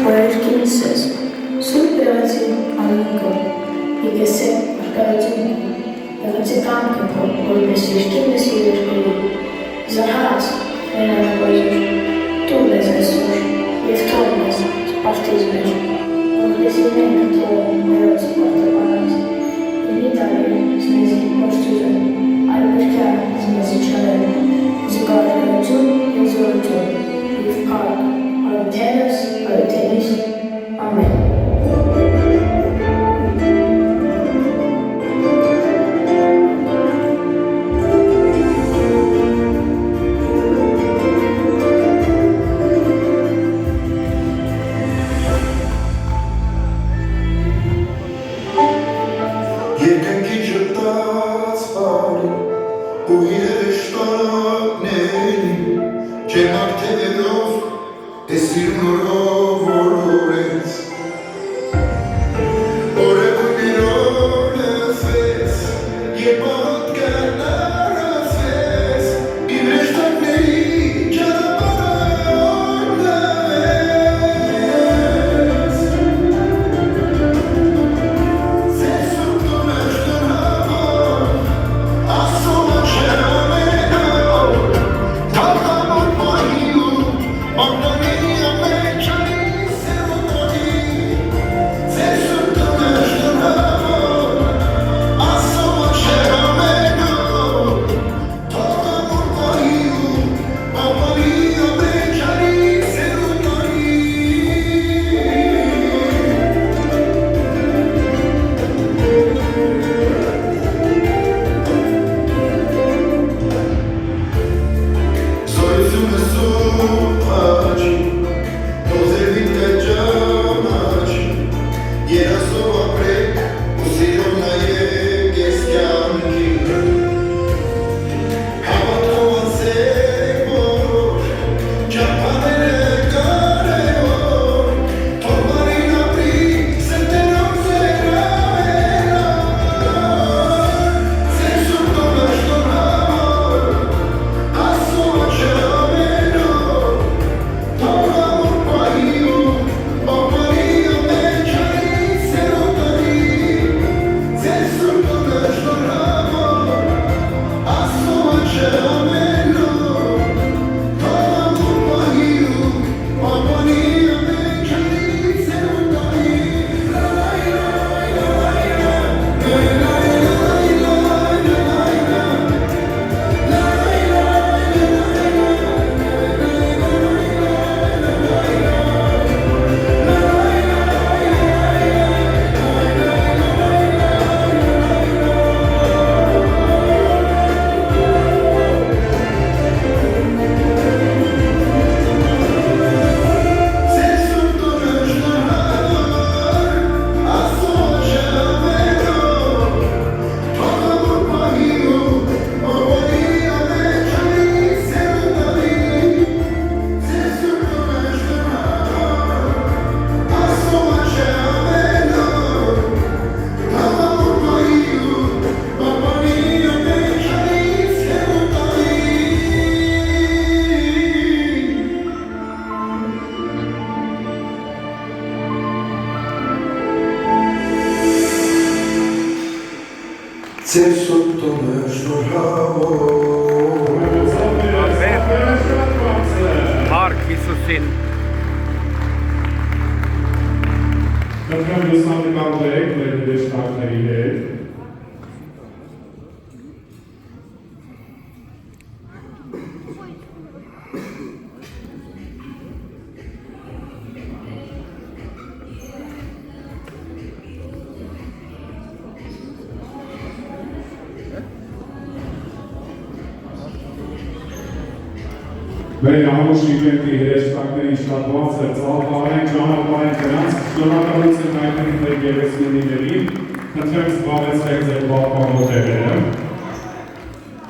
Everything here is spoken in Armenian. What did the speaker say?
Օրերքինս ես, սուրբ եղեցի անունքը, եկեսե արկայություն, եղեցի կամքը քո, որպես երկին ես և երկրի, զահաց հերանապայր, տուր ես այսօր, և թող ես սպարտիզ մեր, որպես իրենք թող ներոց պարտապանած, ինի տարի զմեզի պոստուզը, այլ բրկյա զմեզի չարերը, զգարերություն և զորություն, և փառք, այդենս, այդենիս, ամեն։ Երկնքի ժպտաց բարի ու երեշտակների ջերմակ թևերով ես սիրունորով որորեց օրեգուներով լսվեց և պատկան առասվեց իմ ռեշտակների ճարապարան լավեց Ձեզ սուրտում էշտորհավոր ասոմը չերամենով թաղամոր պահիում Որդանի ամեջանի սերոտանի Ձեզ սուրտում էշտորհավոր ասոմը չերամենով թաղամոր պահիում Որդանի ամեջանի սերոտանի Զորությունը սուրբ աչի, դոզերվին կջամաչի, երասով ապրեք ու սիրով նայեք ես կյանքի Հավատով անցեք որ, ճապաները կարևոր, թող բարին ապրի սրտերով զերավերար Ձեր սուրտով էշտորհավոր Ասոմը չամենով, թաղամոր պահիում, պապարի ամեջանի սերոտանի Ձեր սուրտով էշտորհավոր, ասոմը չամենով, թաղամոր պահիում, պապարի ամեջանի սերոտանի Ձեր սուրտով էշտորհավոր, ասոմը չամենով, թաղամոր պահիում, պապարի ամեջանի սերոտանի Ձեր սուրտով էշտորհավոր, ասոմը չամենով, թաղամոր պահիում, պապարի ամեջանի սերոտանի Ձեր սուրտով էշտորհավոր Մարկ Հիսուսին Կրկն լուսանկարվեք մեր հրեշտակների հետ Մեր ամուր շիգենտի հրեշտակների շատված է ծալվարենք, ժամապարենք նրանց, շնորհակալություն հայտնենք մեր գերեսնիներին, խնդրեմ զբաղեցրեք ձեր պահպանողները։